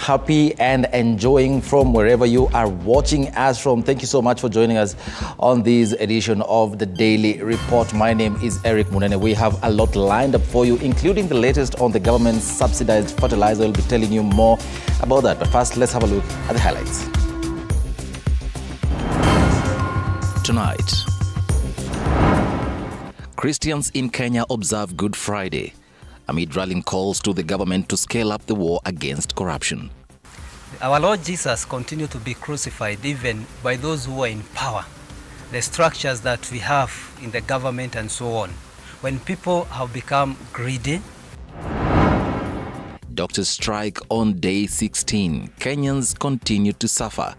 happy and enjoying from wherever you are watching us from. Thank you so much for joining us on this edition of the Daily Report. My name is Eric Munene. We have a lot lined up for you, including the latest on the government's subsidized fertilizer. We'll be telling you more about that. But first, let's have a look at the highlights. Tonight, Christians in Kenya observe Good Friday amid rallying calls to the government to scale up the war against corruption. Our Lord Jesus continued to be crucified even by those who are in power. The structures that we have in the government and so on. When people have become greedy. Doctors strike on day 16. Kenyans continue to suffer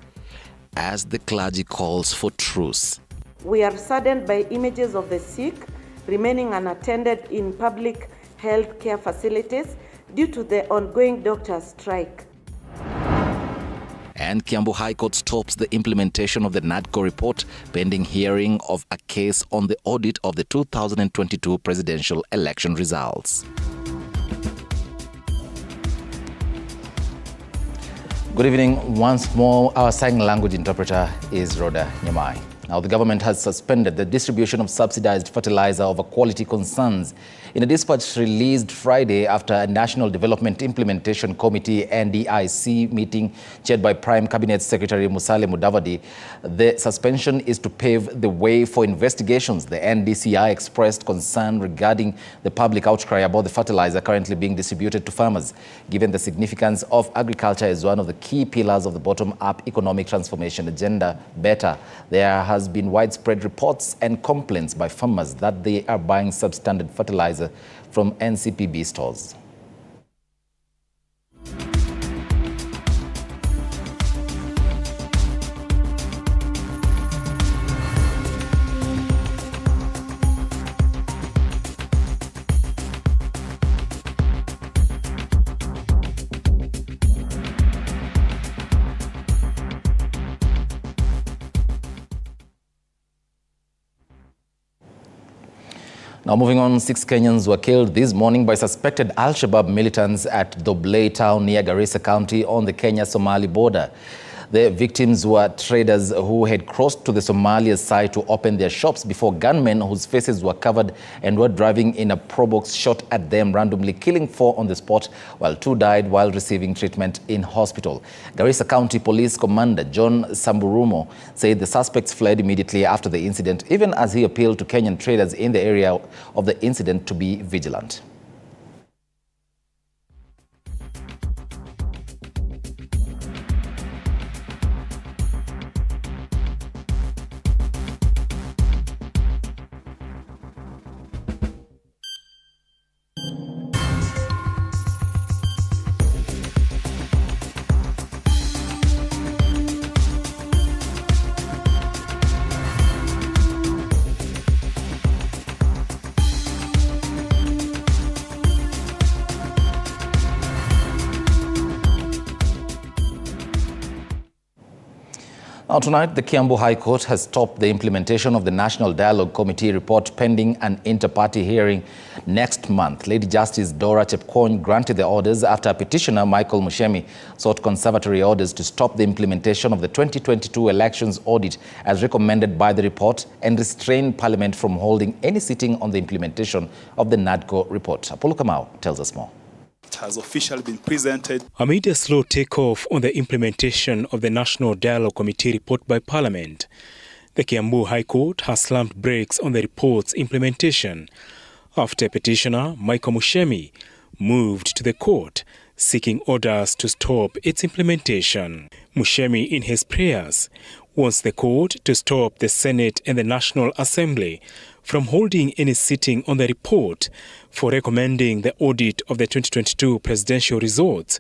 as the clergy calls for truce. We are saddened by images of the sick remaining unattended in public health care facilities due to the ongoing doctor strike. And Kiambu High Court stops the implementation of the NADCO report pending hearing of a case on the audit of the 2022 presidential election results. Good evening once more. Our sign language interpreter is Rhoda Nyamai. Now, the government has suspended the distribution of subsidized fertilizer over quality concerns in a dispatch released Friday after a National Development Implementation Committee NDIC meeting chaired by Prime Cabinet Secretary Musalia Mudavadi. The suspension is to pave the way for investigations. The NDCI expressed concern regarding the public outcry about the fertilizer currently being distributed to farmers, given the significance of agriculture as one of the key pillars of the bottom-up economic transformation agenda. Better, there has been widespread reports and complaints by farmers that they are buying substandard fertilizer from NCPB stores. Now, moving on, 6 Kenyans were killed this morning by suspected Al-Shabaab militants at Doblei town near Garissa County on the Kenya-Somali border. The victims were traders who had crossed to the Somalia side to open their shops before gunmen whose faces were covered and were driving in a probox shot at them, randomly killing 4 on the spot, while 2 died while receiving treatment in hospital. Garissa County Police Commander John Samburumo said the suspects fled immediately after the incident, even as he appealed to Kenyan traders in the area of the incident to be vigilant. Now, tonight, the Kiambu High Court has stopped the implementation of the National Dialogue Committee report pending an inter-party hearing next month. Lady Justice Dora Chepkony granted the orders after petitioner Michael Mushemi sought conservatory orders to stop the implementation of the 2022 elections audit as recommended by the report and restrain Parliament from holding any sitting on the implementation of the NADCO report. Apollo Kamau tells us more. Has officially been presented. Amid a slow takeoff on the implementation of the National Dialogue Committee report by Parliament, the Kiambu High Court has slammed brakes on the report's implementation after petitioner Michael Mushemi moved to the court seeking orders to stop its implementation. Mushemi, in his prayers, wants the court to stop the Senate and the National Assembly from holding any sitting on the report for recommending the audit of the 2022 presidential results,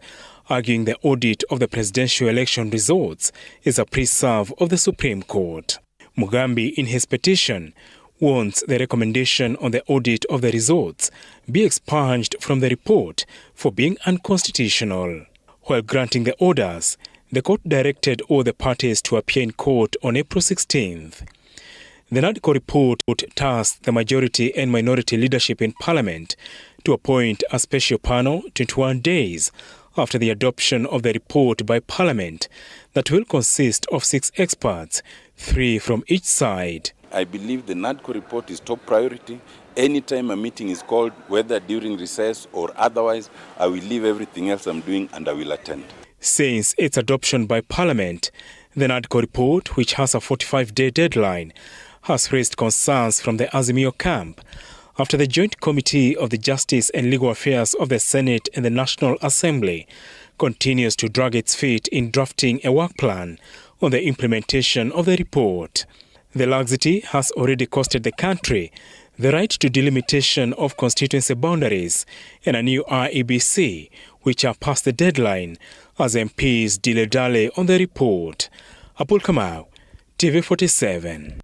arguing the audit of the presidential election results is a preserve of the Supreme Court. Mugambi, in his petition, wants the recommendation on the audit of the results be expunged from the report for being unconstitutional. While granting the orders, the court directed all the parties to appear in court on April 16th. The NADCO report tasked the majority and minority leadership in Parliament to appoint a special panel 21 days after the adoption of the report by Parliament that will consist of 6 experts, 3 from each side. I believe the NADCO report is top priority. Anytime a meeting is called, whether during recess or otherwise, I will leave everything else I'm doing and I will attend. Since its adoption by Parliament, the NADCO report, which has a 45-day deadline, has raised concerns from the Azimio camp after the Joint Committee of the Justice and Legal Affairs of the Senate and the National Assembly continues to drag its feet in drafting a work plan on the implementation of the report. The laxity has already costed the country the right to delimitation of constituency boundaries and a new IEBC, which are past the deadline as MPs dilly-dally on the report. Apul Kamau, TV47.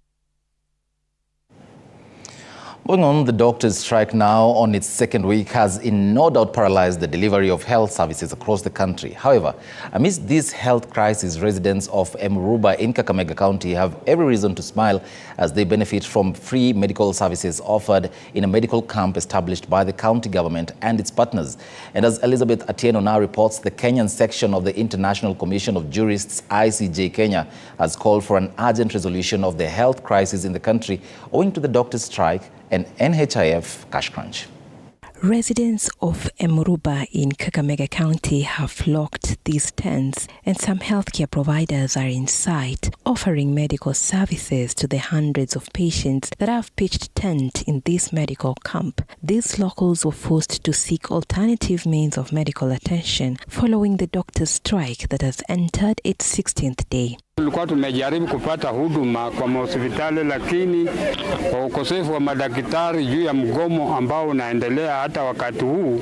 Going on, the doctors' strike now on its second week has in no doubt paralyzed the delivery of health services across the country. However, amidst this health crisis, residents of Emuruba in Kakamega County have every reason to smile as they benefit from free medical services offered in a medical camp established by the county government and its partners. And as Elizabeth Atieno now reports, the Kenyan section of the International Commission of Jurists, ICJ Kenya, has called for an urgent resolution of the health crisis in the country owing to the doctors' strike and NHIF cash crunch. Residents of Emuruba in Kakamega County have flocked these tents, and some healthcare providers are in sight, offering medical services to the hundreds of patients that have pitched tent in this medical camp. These locals were forced to seek alternative means of medical attention following the doctor's strike that has entered its 16th day. Tulikuwa tumejaribu kupata huduma kwa hospitali, lakini kwa ukosefu wa madaktari juu ya mgomo ambao unaendelea hata wakati huu,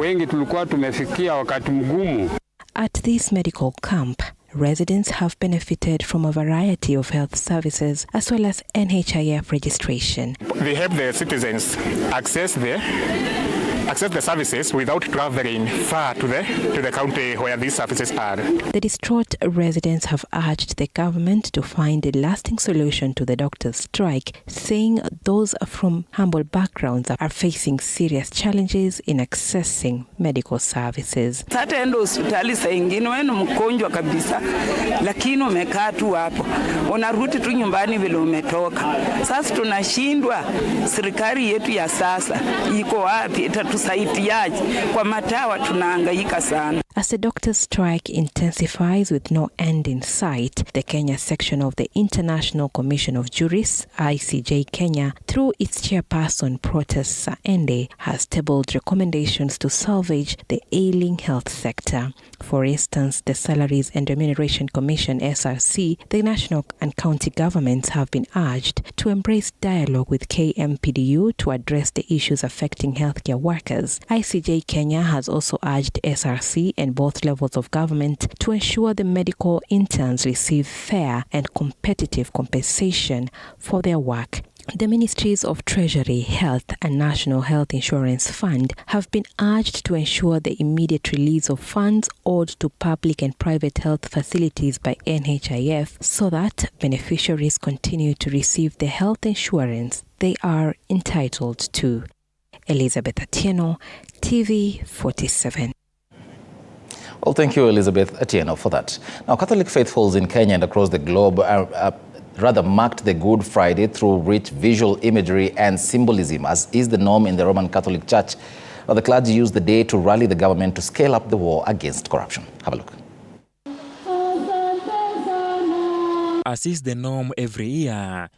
wengi tulikuwa tumefikia wakati mgumu. At this medical camp, residents have benefited from a variety of health services as well as NHIF registration. They help the citizens access the services without traveling far to the county where these services are. The distraught residents have urged the government to find a lasting solution to the doctor's strike, saying those from humble backgrounds are facing serious challenges in accessing medical services. Sasa endo hospitali saa ingine wewe ni mgonjwa kabisa, lakini umekaa tu hapo. Unarudi tu nyumbani vile umetoka. Sasa tunashindwa, serikali yetu ya sasa iko wapi? Itatusaidiaje? Kwa matawa tunahangaika sana. As the doctor's strike intensifies with no end in sight, the Kenya section of the International Commission of Jurists, ICJ Kenya, through its chairperson Protest Saende, has tabled recommendations to salvage the ailing health sector. For instance, the Salaries and Remuneration Commission, SRC, the national and county governments have been urged to embrace dialogue with KMPDU to address the issues affecting healthcare workers. ICJ Kenya has also urged SRC and both levels of government to ensure the medical interns receive fair and competitive compensation for their work. The Ministries of Treasury, Health and National Health Insurance Fund have been urged to ensure the immediate release of funds owed to public and private health facilities by NHIF so that beneficiaries continue to receive the health insurance they are entitled to. Elizabeth Atieno, TV47. Well, thank you, Elizabeth Atieno, for that. Now, Catholic faithfuls in Kenya and across the globe marked the Good Friday through rich visual imagery and symbolism, as is the norm in the Roman Catholic Church. Now, the clergy used the day to rally the government to scale up the war against corruption. Have a look. As is the norm every year,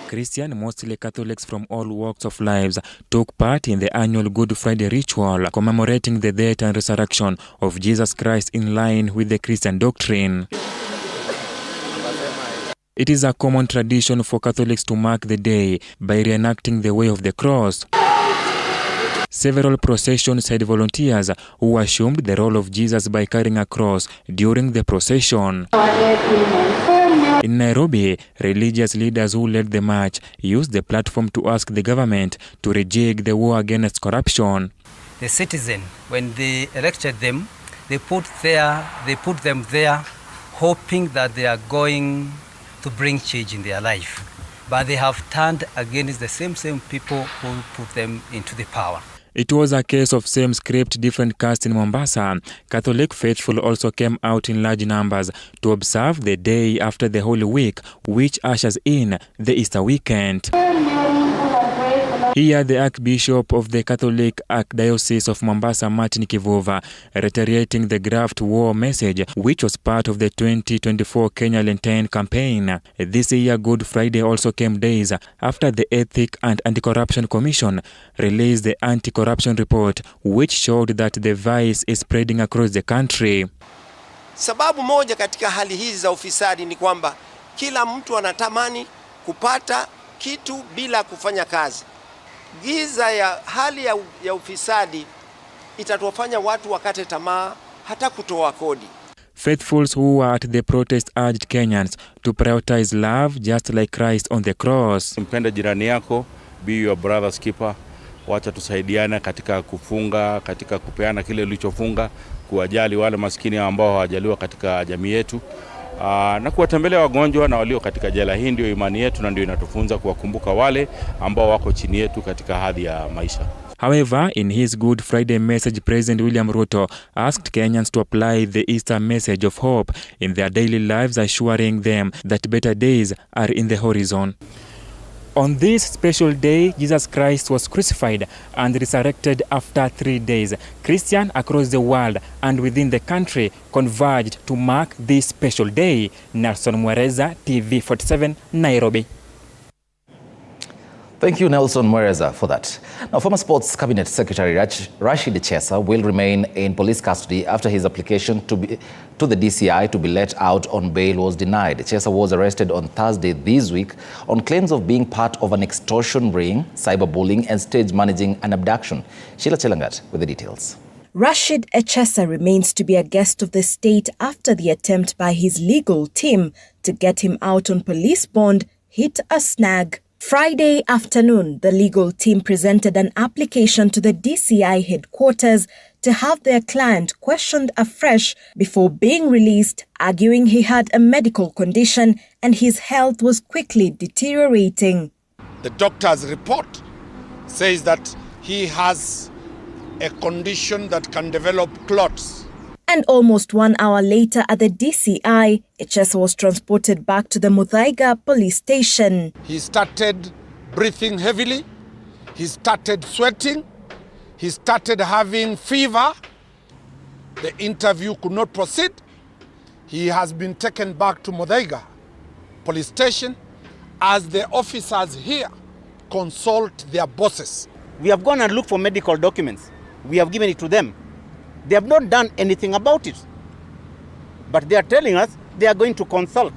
Christian, mostly Catholics from all walks of lives, took part in the annual Good Friday ritual commemorating the death and resurrection of Jesus Christ in line with the Christian doctrine. It is a common tradition for Catholics to mark the day by reenacting the way of the cross. Several processions had volunteers who assumed the role of Jesus by carrying a cross during the procession. In Nairobi, religious leaders who led the march used the platform to ask the government to rejig the war against corruption. The citizen, when they elected them, they put them there hoping that they are going to bring change in their life. But they have turned against the same people who put them into the power. It was a case of same script, different cast in Mombasa. Catholic faithful also came out in large numbers to observe the day after the Holy Week, which ushers in the Easter weekend. Here, the Archbishop of the Catholic Archdiocese of Mombasa, Martin Kivuva, reiterating the graft war message, which was part of the 2024 Kenya Lenten campaign. This year, Good Friday also came days after the Ethic and Anti-Corruption Commission released the anti-corruption report, which showed that the vice is spreading across the country. Sababu moja katika hali hizi za ufisadi ni kwamba kila mtu anatamani kupata kitu bila kufanya kazi. Giza ya hali ya ufisadi itatufanya watu wakate tamaa hata kutoa kodi. Faithfuls who were at the protest urged Kenyans to prioritize love just like Christ on the cross. Mpende jirani yako, be your brother's keeper. Wacha tusaidiane katika kufunga, katika kupeana kile ulichofunga, kuwajali wale maskini ambao hawajaliwa katika jamii yetu. Na kuwatembelea wagonjwa na walio katika jela. Hii ndio imani yetu na ndio inatufunza kuwakumbuka wale ambao wako chini yetu katika hadhi ya maisha. However, in his Good Friday message, President William Ruto asked Kenyans to apply the Easter message of hope in their daily lives, assuring them that better days are in the horizon. On this special day, Jesus Christ was crucified and resurrected after 3 days. Christians across the world and within the country converged to mark this special day. Nelson Mwereza, TV47, Nairobi. Thank you, Nelson Mwereza, for that. Now, former Sports Cabinet Secretary Rashid Chesa will remain in police custody after his application to the DCI to be let out on bail was denied. Chesa was arrested on Thursday this week on claims of being part of an extortion ring, cyberbullying, and stage managing an abduction. Sheila Chelangat with the details. Rashid Echesa remains to be a guest of the state after the attempt by his legal team to get him out on police bond hit a snag. Friday afternoon, the legal team presented an application to the DCI headquarters to have their client questioned afresh before being released, arguing he had a medical condition and his health was quickly deteriorating. The doctor's report says that he has a condition that can develop clots. And almost 1 hour later at the DCI, Echesa was transported back to the Muthaiga police station. He started breathing heavily, he started sweating, he started having fever. The interview could not proceed. He has been taken back to Muthaiga police station as the officers here consult their bosses. We have gone and looked for medical documents. We have given it to them. They have not done anything about it. But they are telling us they are going to consult.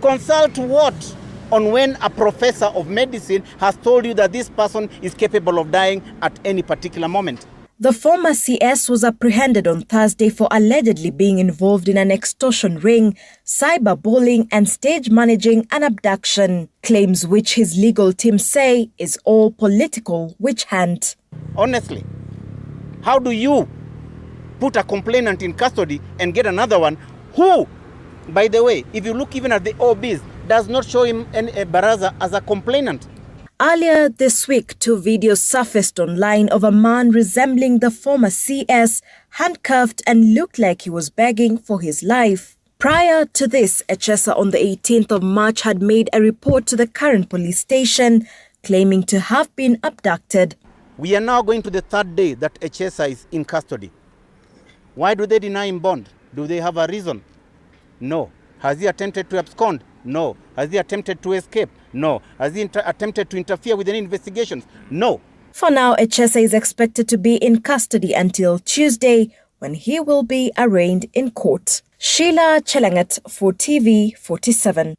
Consult what? On when a professor of medicine has told you that this person is capable of dying at any particular moment. The former CS was apprehended on Thursday for allegedly being involved in an extortion ring, cyberbullying, and stage managing an abduction. Claims which his legal team say is all political witch hunt. Honestly, how do you put a complainant in custody and get another one who, by the way, if you look even at the OBs, does not show him a baraza as a complainant? Earlier this week, 2 videos surfaced online of a man resembling the former CS, handcuffed and looked like he was begging for his life. Prior to this, Echesa on the 18th of March had made a report to the current police station, claiming to have been abducted. We are now going to the 3rd day that Echesa is in custody. Why do they deny him bond? Do they have a reason? No. Has he attempted to abscond? No. Has he attempted to escape? No. Has he attempted to interfere with any investigations? No. For now, Echesa is expected to be in custody until Tuesday, when he will be arraigned in court. Sheila Chelangat for TV47.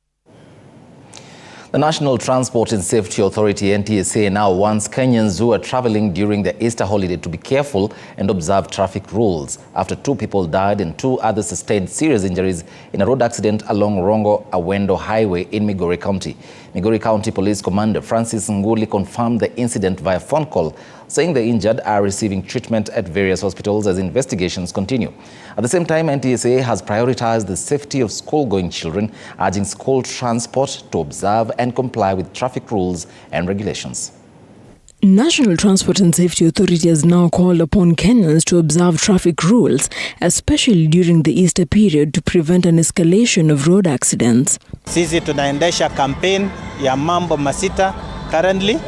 The National Transport and Safety Authority, NTSA, now wants Kenyans who are traveling during the Easter holiday to be careful and observe traffic rules after 2 people died and 2 others sustained serious injuries in a road accident along Rongo-Awendo Highway in Migori County. Migori County Police Commander Francis Nguli confirmed the incident via phone call, saying the injured are receiving treatment at various hospitals as investigations continue. At the same time, NTSA has prioritized the safety of school-going children, urging school transport to observe and comply with traffic rules and regulations. National Transport and Safety Authority has now called upon Kenyans to observe traffic rules, especially during the Easter period, to prevent an escalation of road accidents. Sisi tunaendesha campaign ya mambo masita currently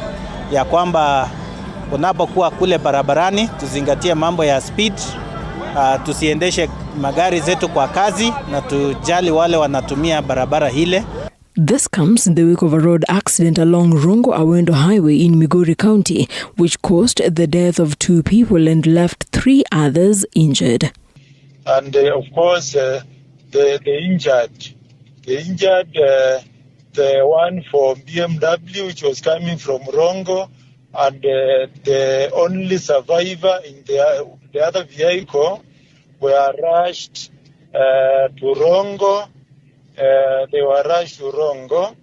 ya kwamba unapokuwa kule barabarani tuzingatie mambo ya speed, tusiendeshe magari zetu kwa kasi na tujali wale wanatumia barabara hile. This comes in the wake of a road accident along Rongo-Awendo Highway in Migori County, which caused the death of 2 people and left 3 others injured. And of course, the injured, the one for BMW, which was coming from Rongo, and the only survivor in the other vehicle were rushed to Rongo. They were rushed to Rongo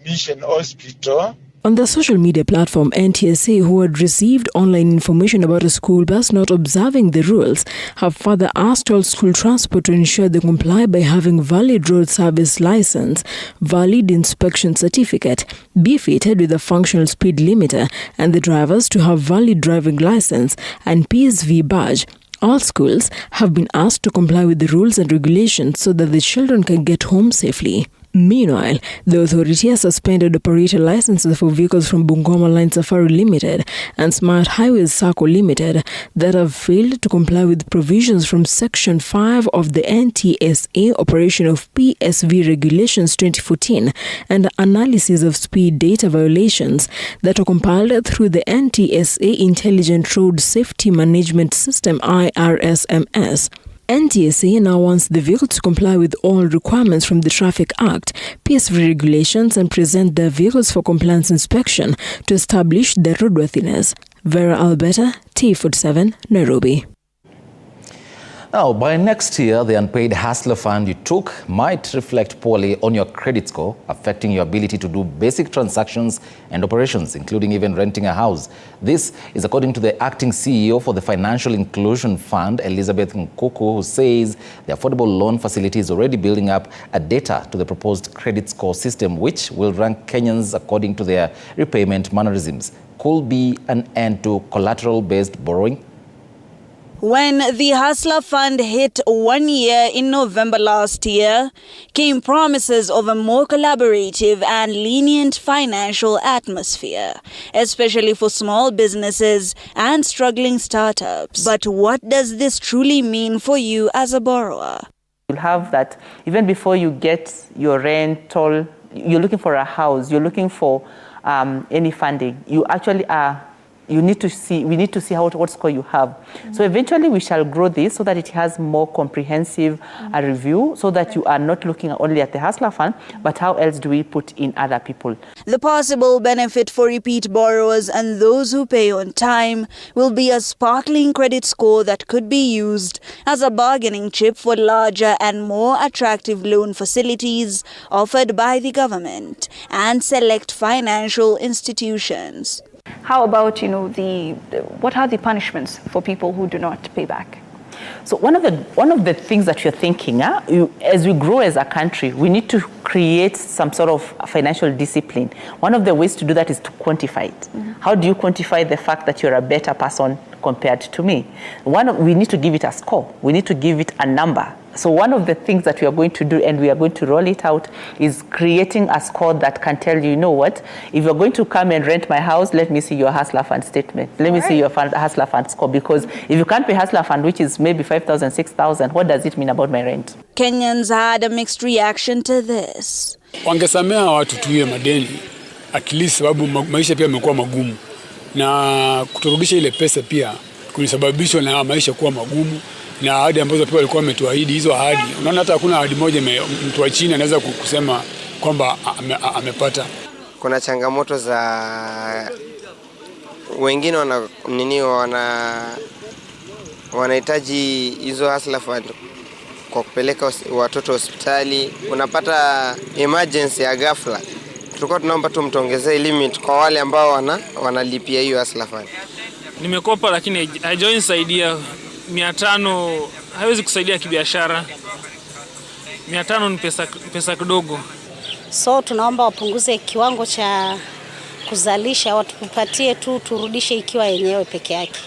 Mission Hospital. On the social media platform NTSA, who had received online information about a school bus not observing the rules, have further asked all school transport to ensure they comply by having valid road service license, valid inspection certificate, be fitted with a functional speed limiter, and the drivers to have valid driving license and PSV badge. All schools have been asked to comply with the rules and regulations so that the children can get home safely. Meanwhile, the authority has suspended operator licenses for vehicles from Bungoma Line Safari Limited and Smart Highways Sacco Limited that have failed to comply with provisions from Section 5 of the NTSA Operation of PSV Regulations 2014 and analysis of speed data violations that are compiled through the NTSA Intelligent Road Safety Management System IRSMS. NTSA now wants the vehicle to comply with all requirements from the Traffic Act, PSV regulations, and present their vehicles for compliance inspection to establish their roadworthiness. Vera Alberta, TV47, Nairobi. Now, by next year, the unpaid hustler fund you took might reflect poorly on your credit score, affecting your ability to do basic transactions and operations, including even renting a house. This is according to the acting CEO for the Financial Inclusion Fund, Elizabeth Nkuku, who says the affordable loan facility is already building up a data to the proposed credit score system, which will rank Kenyans according to their repayment mannerisms. Could be an end to collateral-based borrowing. When the Hustler Fund hit 1 year in November last year, came promises of a more collaborative and lenient financial atmosphere, especially for small businesses and struggling startups. But what does this truly mean for you as a borrower? You'll have that even before you get your rental, you're looking for a house, you're looking for any funding, you actually are. We need to see what score you have. So eventually we shall grow this so that it has more comprehensive review, so that you are not looking only at the Hustler Fund, but how else do we put in other people. The possible benefit for repeat borrowers and those who pay on time will be a sparkling credit score that could be used as a bargaining chip for larger and more attractive loan facilities offered by the government and select financial institutions. How about, what are the punishments for people who do not pay back? So one of the things that you're thinking, as we grow as a country, we need to create some sort of financial discipline. One of the ways to do that is to quantify it. How do you quantify the fact that you're a better person compared to me? We need to give it a score. We need to give it a number. So one of the things that we are going to do, and we are going to roll it out, is creating a score that can tell you, what, if you're going to come and rent my house, let me see your Hustler Fund statement. Let me see your Hustler Fund score. Because if you can't pay Hustler Fund, which is maybe 5,000, 6,000, what does it mean about my rent? Kenyans had a mixed reaction to this. Wangesamea watu tuwe madeni, at least sababu maisha pia yamekuwa magumu. Na kuturudisha ile pesa pia kulisababishwa na maisha kuwa magumu. Na ahadi ambazo pia walikuwa wametuahidi, hizo ahadi. Unaona hata hakuna ahadi moja mtu wa chini anaweza kusema kwamba amepata. Kuna changamoto za wengine wanahitaji hizo Hustler Fund kwa kupeleka watoto hospitali. Unapata emergency ya ghafla. Tulikuwa tunaomba tu mtuongezee limit kwa wale ambao wanalipia hiyo Hustler Fund. Nimekopa lakini haijanisaidia. 500 haiwezi kusaidia kibiashara. 500 ni pesa kidogo. So tunaomba wapunguze kiwango cha kuzalisha watupatie tu turudishe ikiwa yenyewe peke yake.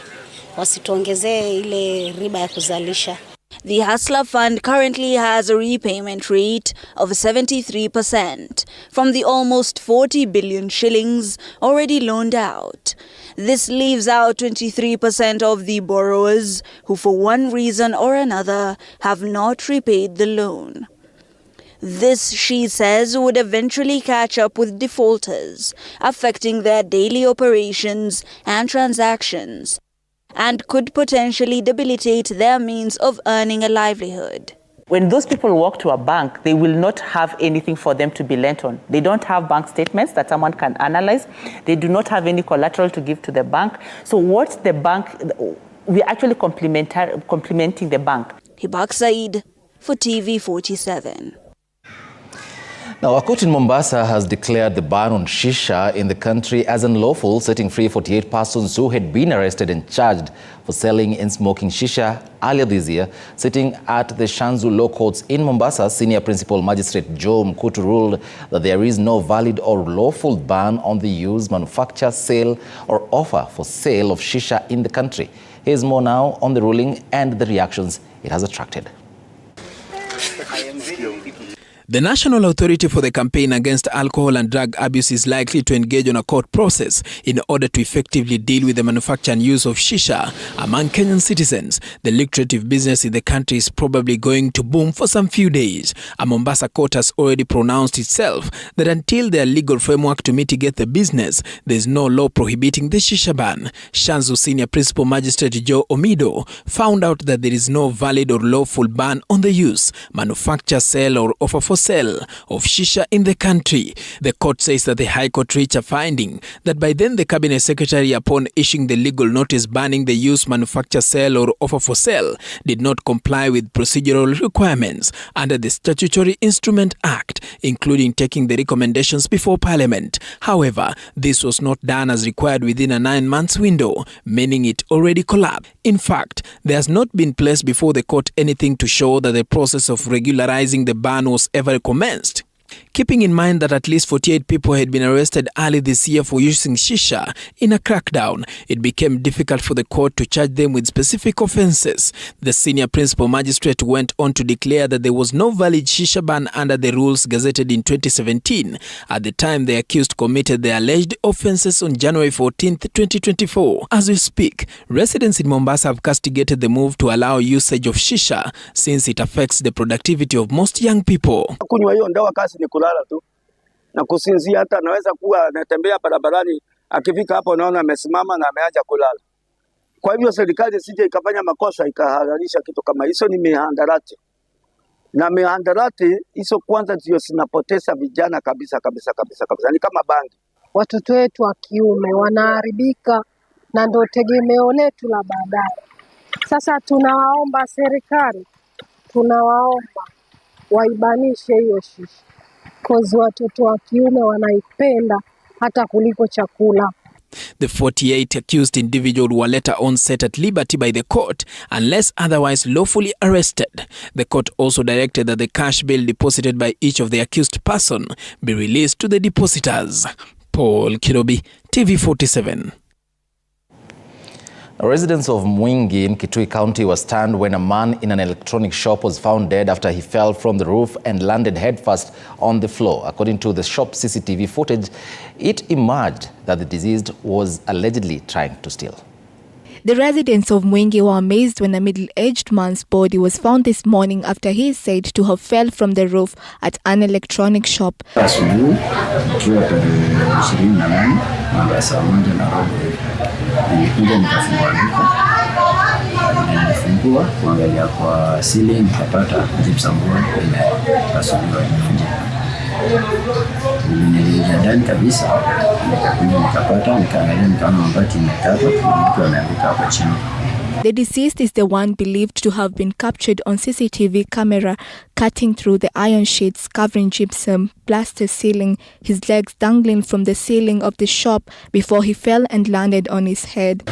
Wasituongezee ile riba ya kuzalisha. The Hustler Fund currently has a repayment rate of 73% from the almost 40 billion shillings already loaned out. This leaves out 23% of the borrowers who for one reason or another have not repaid the loan. This, she says, would eventually catch up with defaulters, affecting their daily operations and transactions, and could potentially debilitate their means of earning a livelihood. When those people walk to a bank, they will not have anything for them to be lent on. They don't have bank statements that someone can analyze. They do not have any collateral to give to the bank. So what's the bank? We're actually complementing the bank. Hibak Said for TV47. Now, a court in Mombasa has declared the ban on shisha in the country as unlawful, setting free 48 persons who had been arrested and charged for selling and smoking shisha earlier this year. Sitting at the Shanzu Law Courts in Mombasa, Senior Principal Magistrate Joe Mkutu ruled that there is no valid or lawful ban on the use, manufacture, sale or offer for sale of shisha in the country. Here's more now on the ruling and the reactions it has attracted. The National Authority for the Campaign Against Alcohol and Drug Abuse is likely to engage on a court process in order to effectively deal with the manufacture and use of shisha among Kenyan citizens. The lucrative business in the country is probably going to boom for some few days. A Mombasa court has already pronounced itself that until there is legal framework to mitigate the business, there is no law prohibiting the shisha ban. Shanzu Senior Principal Magistrate Joe Omido found out that there is no valid or lawful ban on the use, manufacture, sale or offer for sale of shisha in the country. The court says that the High Court reached a finding that by then the Cabinet Secretary, upon issuing the legal notice banning the use, manufacture, sale or offer for sale, did not comply with procedural requirements under the Statutory Instrument Act, including taking the recommendations before Parliament. However, this was not done as required within a 9 months window, meaning it already collapsed. In fact, there has not been placed before the court anything to show that the process of regularizing the ban was ever commenced. Keeping in mind that at least 48 people had been arrested early this year for using shisha in a crackdown, it became difficult for the court to charge them with specific offences. The Senior Principal Magistrate went on to declare that there was no valid shisha ban under the rules gazetted in 2017. At the time, the accused committed the alleged offences on January 14, 2024. As we speak, residents in Mombasa have castigated the move to allow usage of shisha since it affects the productivity of most young people. Ni kulala tu na kusinzia. Hata anaweza kuwa anatembea barabarani, akifika hapo naona amesimama na ameacha kulala. Kwa hivyo serikali sije ikafanya makosa ikahalalisha kitu kama hizo. Ni mihandarati, na mihandarati hizo kwanza ndio zinapoteza vijana kabisa. Ni kama bangi. Watoto wetu wa kiume wanaharibika na ndio tegemeo letu la baadaye. Sasa tunawaomba serikali, tunawaomba waibanishe hiyo shisha. Kozi watoto wa kiume wanaipenda hata kuliko chakula. The 48 accused individuals were later on set at liberty by the court unless otherwise lawfully arrested. The court also directed that the cash bail deposited by each of the accused person be released to the depositors. Paul Kirobi, TV47. Residents of Mangi in Kitui County were stunned when a man in an electronic shop was found dead after he fell from the roof and landed headfirst on the floor. According to the shop's CCTV footage, it emerged that the deceased was allegedly trying to steal. The residents of Mangi were amazed when a middle-aged man's body was found this morning after he is said to have fell from the roof at an electronic shop. Nilifungua kuangalia kwa ceiling nikapata gypsum board imepasuliwa imevunjika. Niliingia ndani kabisa nikapata nikaangalia nikaona mabati imekatwa na mtu ameanguka hapo chini. The deceased is the one believed to have been captured on CCTV camera cutting through the iron sheets covering gypsum plaster ceiling, his legs dangling from the ceiling of the shop before he fell and landed on his head.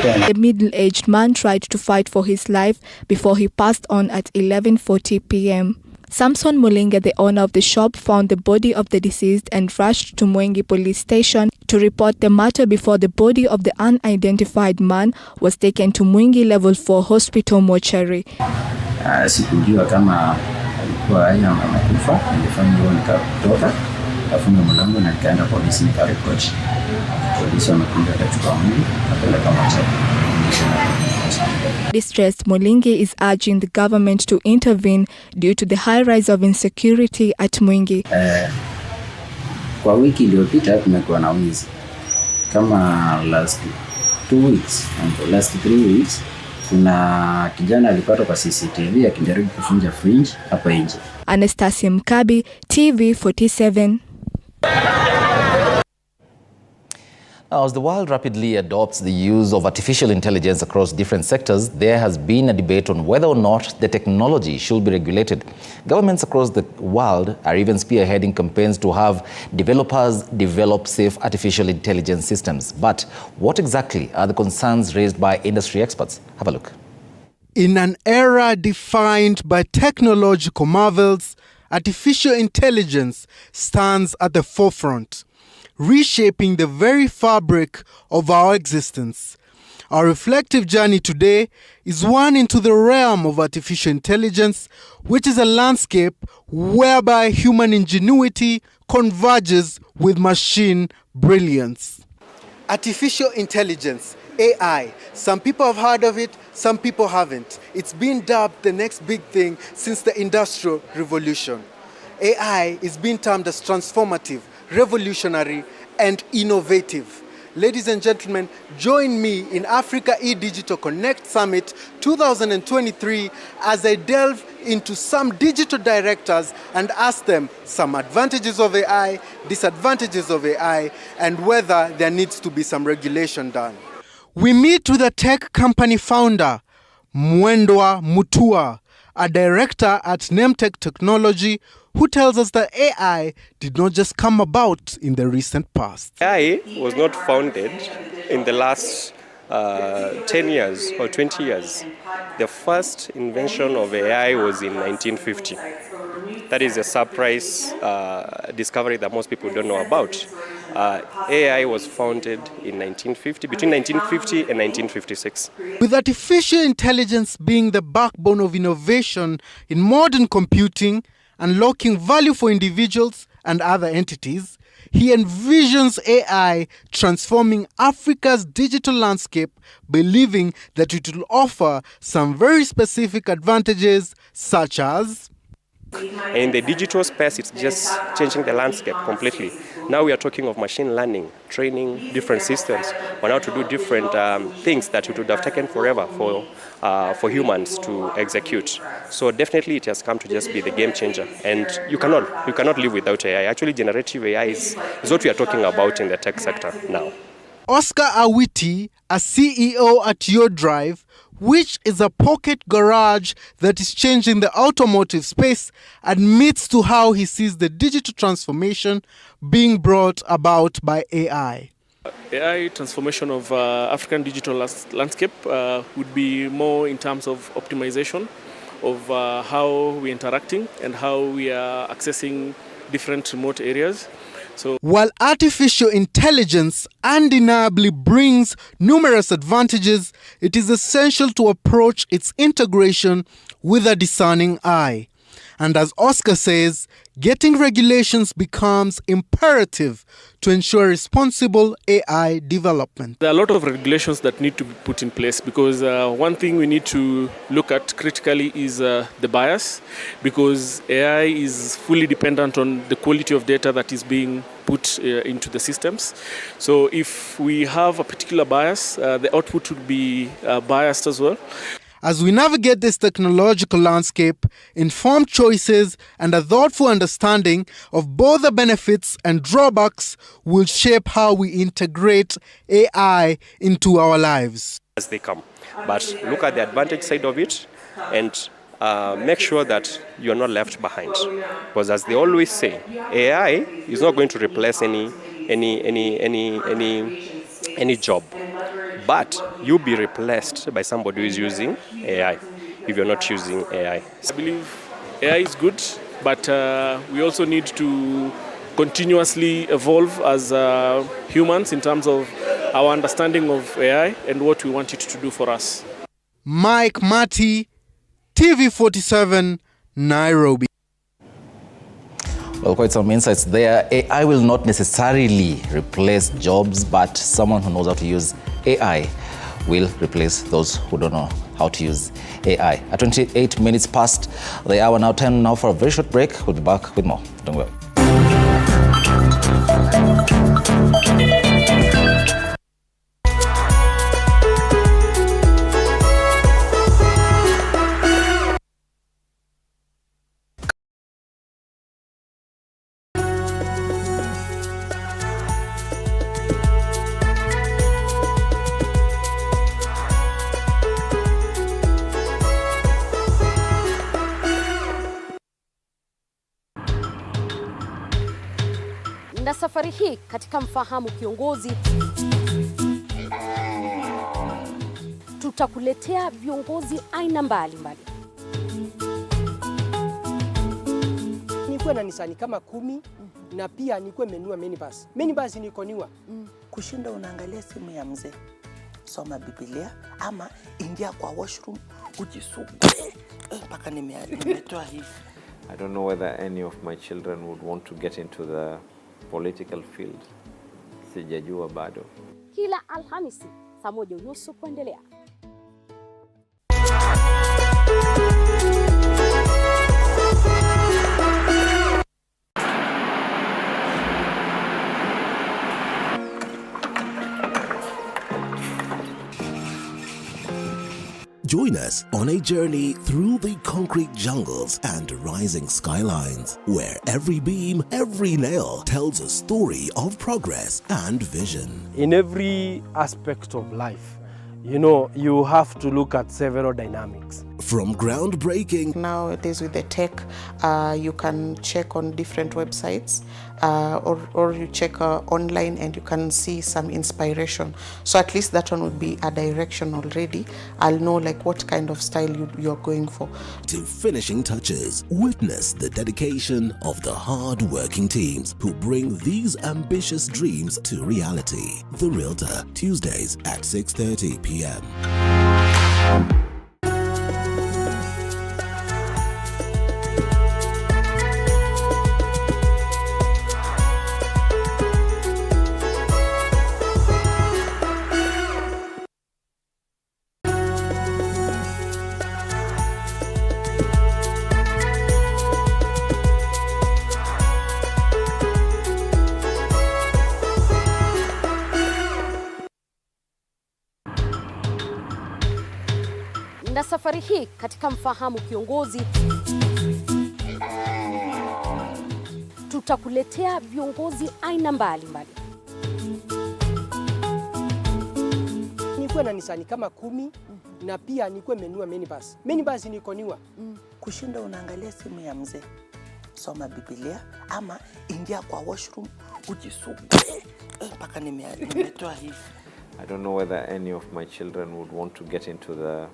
The middle-aged man tried to fight for his life before he passed on at 11:40 p.m. Samson Mulinga, the owner of the shop, found the body of the deceased and rushed to Mangi police station to report the matter before the body of the unidentified man was taken to Mangi level 4 hospital mortuary. Sikujua kama alikuwa haya amekufa, nilifanya hiyo nikatoka, kafunga mlango na nikaenda polisi nikaripoti. Polisi wamekuja kuchukua mwili napeleka mortuary. Distressed Mulingi is urging the government to intervene due to the high rise of insecurity at Mangi. Kwa wiki iliyopita tumekuwa na wizi. Kama last 2 weeks and last 3 weeks kuna kijana alipata kwa CCTV akijaribu kufunja fridge hapa nje. Anastasia Mkabi, TV47. Now, as the world rapidly adopts the use of artificial intelligence across different sectors, there has been a debate on whether or not the technology should be regulated. Governments across the world are even spearheading campaigns to have developers develop safe artificial intelligence systems. But what exactly are the concerns raised by industry experts? Have a look. In an era defined by technological marvels, artificial intelligence stands at the forefront, reshaping the very fabric of our existence. Our reflective journey today is one into the realm of artificial intelligence, which is a landscape whereby human ingenuity converges with machine brilliance. Artificial intelligence, AI. Some people have heard of it, some people haven't. It's been dubbed the next big thing since the Industrial Revolution. AI is being termed as transformative, revolutionary and innovative. Ladies and gentlemen, join me in Africa eDigital Connect Summit 2023 as I delve into some digital directors and ask them some advantages of AI, disadvantages of AI, and whether there needs to be some regulation done. We meet with a tech company founder, Mwendwa Mutua, a director at Nemtech Technology, who tells us that AI did not just come about in the recent past. AI was not founded in the last 10 years or 20 years. The first invention of AI was in 1950. That is a surprise discovery that most people don't know about. AI was founded in 1950, between 1950 and 1956. With artificial intelligence being the backbone of innovation in modern computing, unlocking value for individuals and other entities, he envisions AI transforming Africa's digital landscape, believing that it will offer some very specific advantages such as... In the digital space, it's just changing the landscape completely. Now we are talking of machine learning, training different systems on how to do different things that it would have taken forever for humans to execute. So definitely it has come to just be the game changer. And you cannot live without AI. Actually, generative AI is what we are talking about in the tech sector now. Oscar Awiti, a CEO at GOtv, which is a pocket garage that is changing the automotive space, admits to how he sees the digital transformation being brought about by AI. AI transformation of African digital landscape would be more in terms of optimization of how we're interacting and how we are accessing different remote areas. So, while artificial intelligence undeniably brings numerous advantages, it is essential to approach its integration with a discerning eye. And as Oscar says, getting regulations becomes imperative to ensure responsible AI development. There are a lot of regulations that need to be put in place because one thing we need to look at critically is the bias, because AI is fully dependent on the quality of data that is being put into the systems. So if we have a particular bias, the output would be biased as well. As we navigate this technological landscape, informed choices and a thoughtful understanding of both the benefits and drawbacks will shape how we integrate AI into our lives. As they come. But look at the advantage side of it and make sure that you are not left behind. Because as they always say, AI is not going to replace any job. But you'll be replaced by somebody who is using AI if you're not using AI. I believe AI is good. but we also need to continuously evolve as humans in terms of our understanding of AI and what we want it to do for us. Mike Mati, TV47, Nairobi. Well, quite some insights there. AI will not necessarily replace jobs, but someone who knows how to use AI will replace those who don't know how to use AI. At 28 minutes past the hour now, time now for a very short break. We'll be back with more. Don't go. Na safari hii katika Mfahamu Kiongozi tutakuletea viongozi aina mbalimbali. Nikuwe na Nisani kama 10 na pia nikuwe menua minibus. Minibus niko niwa. Kushinda unaangalia simu ya mzee. Soma Biblia ama ingia kwa washroom ujisugue. Mpaka nimetoa hivi. I don't know whether any of my children would want to get into the political field. Sijajua bado. Kila Alhamisi saa 1:30 kuendelea. Join us on a journey through the concrete jungles and rising skylines, where every beam, every nail tells a story of progress and vision. In every aspect of life, you know, you have to look at several dynamics. From groundbreaking. Nowadays with the tech, you can check on different websites or you check online and you can see some inspiration. So at least that one would be a direction already. I'll know like what kind of style you're going for. To finishing touches, witness the dedication of the hard-working teams who bring these ambitious dreams to reality. The Realtor, Tuesdays at 6:30 p.m. Na safari hii katika Mfahamu Kiongozi tutakuletea viongozi aina mbalimbali. Nikuwe na Nisani kama 10 na pia nikuwe menua minibus. Minibus niko niwa. Kushinda unaangalia simu ya mzee. Soma Biblia ama ingia kwa washroom ujisugue. Mpaka nimetoa hivi. I don't know whether any of my children would want to get into the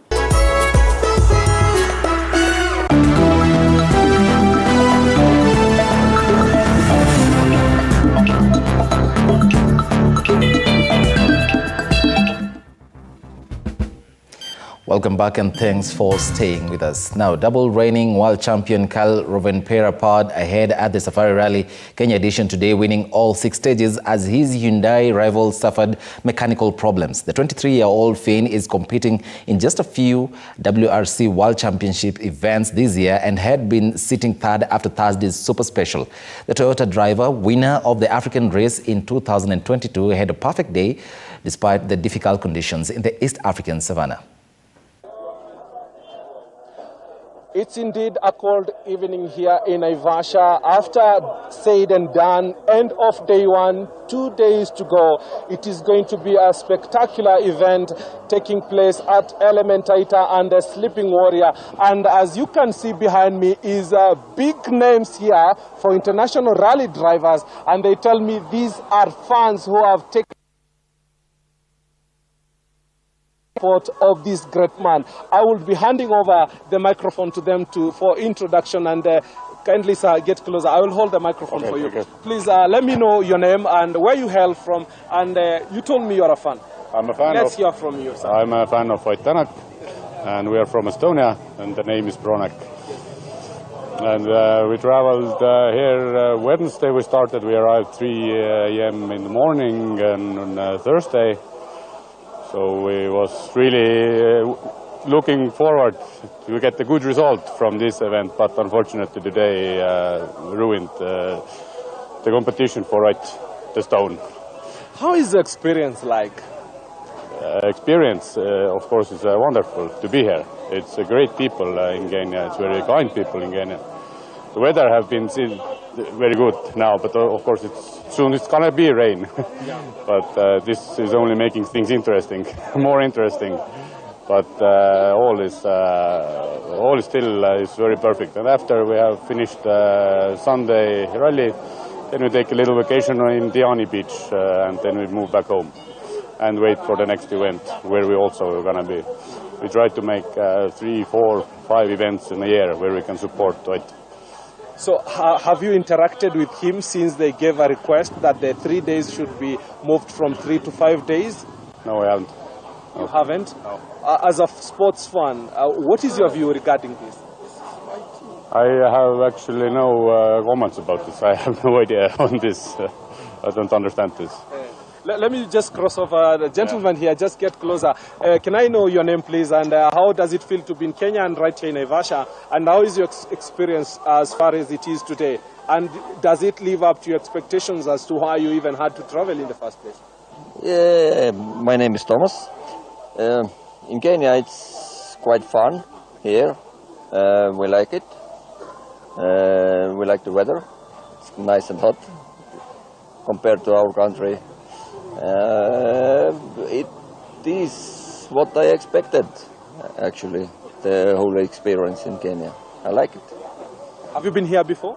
Welcome back and thanks for staying with us. Now, double reigning world champion Kyle Rovanpera poured ahead at the Safari Rally Kenya edition today, winning all 6 stages as his Hyundai rival suffered mechanical problems. The 23-year-old Finn is competing in just a few WRC World Championship events this year and had been sitting third after Thursday's Super Special. The Toyota driver, winner of the African race in 2022, had a perfect day despite the difficult conditions in the East African savannah. It's indeed a cold evening here in Naivasha. After said and done, end of day 1, 2 days to go. It is going to be a spectacular event taking place at Elementaita and the Sleeping Warrior. And as you can see behind me is big names here for international rally drivers. And they tell me these are fans who have taken of this great man. I will be handing over the microphone to them for introduction and Kindly, sir, get closer. I will hold the microphone for you. Okay. Please let me know your name and where you hail from. And you told me you're a fan. I'm a fan. Let's hear from you, sir. I'm a fan of White Tanak, and we are from Estonia, and the name is Bronak. And we traveled here Wednesday. We started. We arrived 3 a.m. in the morning, and on Thursday. So we was really looking forward to get a good result from this event, but unfortunately today ruined the competition for the stone. How is the experience like? Experience, of course, is wonderful to be here. It's great people in Kenya. It's very kind people in Kenya. The weather have been very good now, but of course soon it's gonna be rain. But this is only making things interesting, more interesting. But all is still is very perfect. And after we have finished Sunday rally, then we take a little vacation in Diani Beach, and then we move back home and wait for the next event, where we also are gonna be. We try to make 3, 4, 5 events in a year where we can support it. So have you interacted with him since they gave a request that the 3 days should be moved from 3 to 5 days? No, I haven't. You haven't? No. As a sports fan, what is your view regarding this? I have actually no comments about this. I have no idea on this. I don't understand this. Let me just cross over. The gentleman here, just get closer. Can I know your name, please? And how does it feel to be in Kenya and right here in Naivasha? And how is your experience as far as it is today? And does it live up to your expectations as to why you even had to travel in the first place? Yeah, my name is Thomas. In Kenya, it's quite fun here. We like it. We like the weather. It's nice and hot compared to our country. It is what I expected, actually, the whole experience in Kenya. I like it. Have you been here before?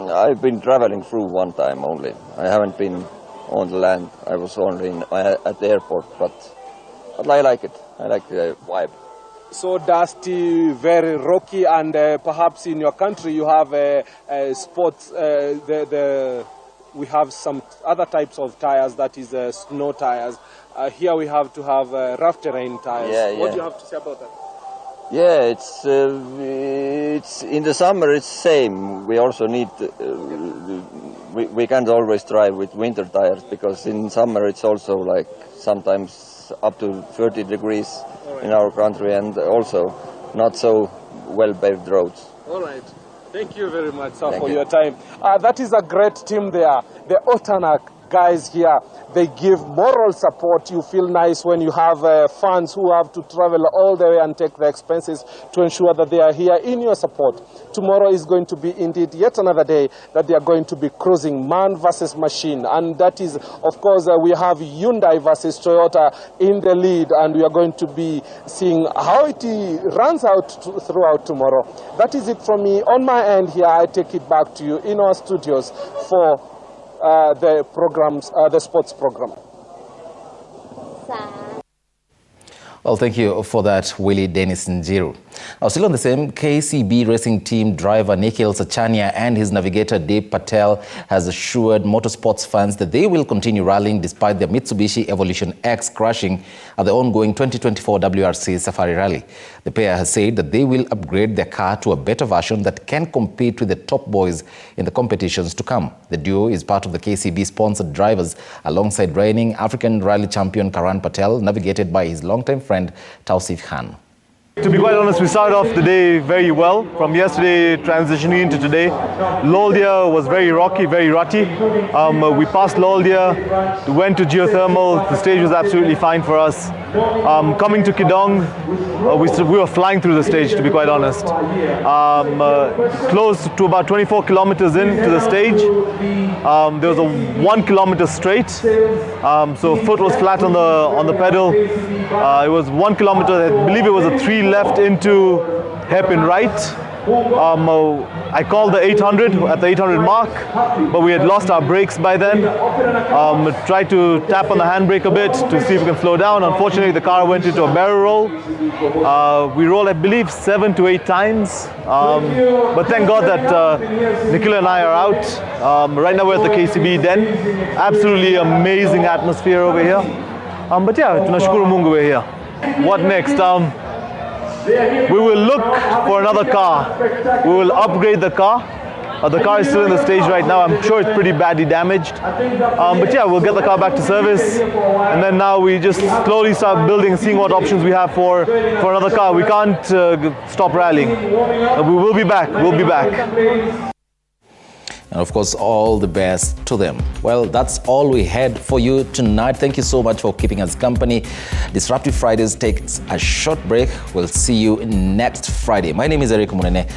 I've been traveling through one time only. I haven't been on the land. I was only at the airport, but I like it. I like the vibe. So dusty, very rocky, and perhaps in your country you have sports, we have some other types of tires, that is snow tires. Here we have to have rough terrain tires. Yeah. What do you have to say about that? Yeah, it's in the summer it's same. We also need, we can't always drive with winter tires, because in summer it's also like sometimes up to 30 degrees in our country, and also not so well paved roads. All right. Thank you very much, sir, for your time. That is a great team there. The Otanak guys here, they give moral support. You feel nice when you have fans who have to travel all the way and take the expenses to ensure that they are here in your support. Tomorrow is going to be indeed yet another day that they are going to be cruising man versus machine. And that is, of course, we have Hyundai versus Toyota in the lead, and we are going to be seeing how it runs out throughout tomorrow. That is it from me. On my end here, I take it back to you in our studios for the sports program. Well, thank you for that, Willie Dennis Njiru. Now, still on the same, KCB racing team driver Nikhil Sachania and his navigator Dave Patel has assured motorsports fans that they will continue rallying despite their Mitsubishi Evolution X crashing at the ongoing 2024 WRC Safari Rally. The pair has said that they will upgrade their car to a better version that can compete with the top boys in the competitions to come. The duo is part of the KCB-sponsored drivers alongside reigning African rally champion Karan Patel, navigated by his longtime friend Tausif Khan. To be quite honest, we started off the day very well. From yesterday transitioning into today, Loldia was very rocky, very rutty. We passed Loldia, went to geothermal. The stage was absolutely fine for us. Coming to Kidong, we were flying through the stage, to be quite honest. Close to about 24 kilometers into the stage, there was a 1 kilometer straight. So foot was flat on the pedal. It was 1 kilometer. I believe it was a 3 left into hairpin right. I called the 800 at the 800 mark, but we had lost our brakes by then. Tried to tap on the handbrake a bit to see if we can slow down. Unfortunately, the car went into a barrel roll. We rolled, I believe, 7 to 8 times. But thank God that Nikhil and I are out. Right now we're at the KCB den. Absolutely amazing atmosphere over here. But yeah, tunashukuru Mungu we're here. What next? We will look for another car. We will upgrade the car. The car is still in the stage right now. I'm sure it's pretty badly damaged. But yeah, we'll get the car back to service. And then now we just slowly start building, seeing what options we have for another car. We can't stop rallying. We will be back. We'll be back. And of course, all the best to them. Well, that's all we had for you tonight. Thank you so much for keeping us company. Disruptive Fridays takes a short break. We'll see you next Friday. My name is Eric Munene.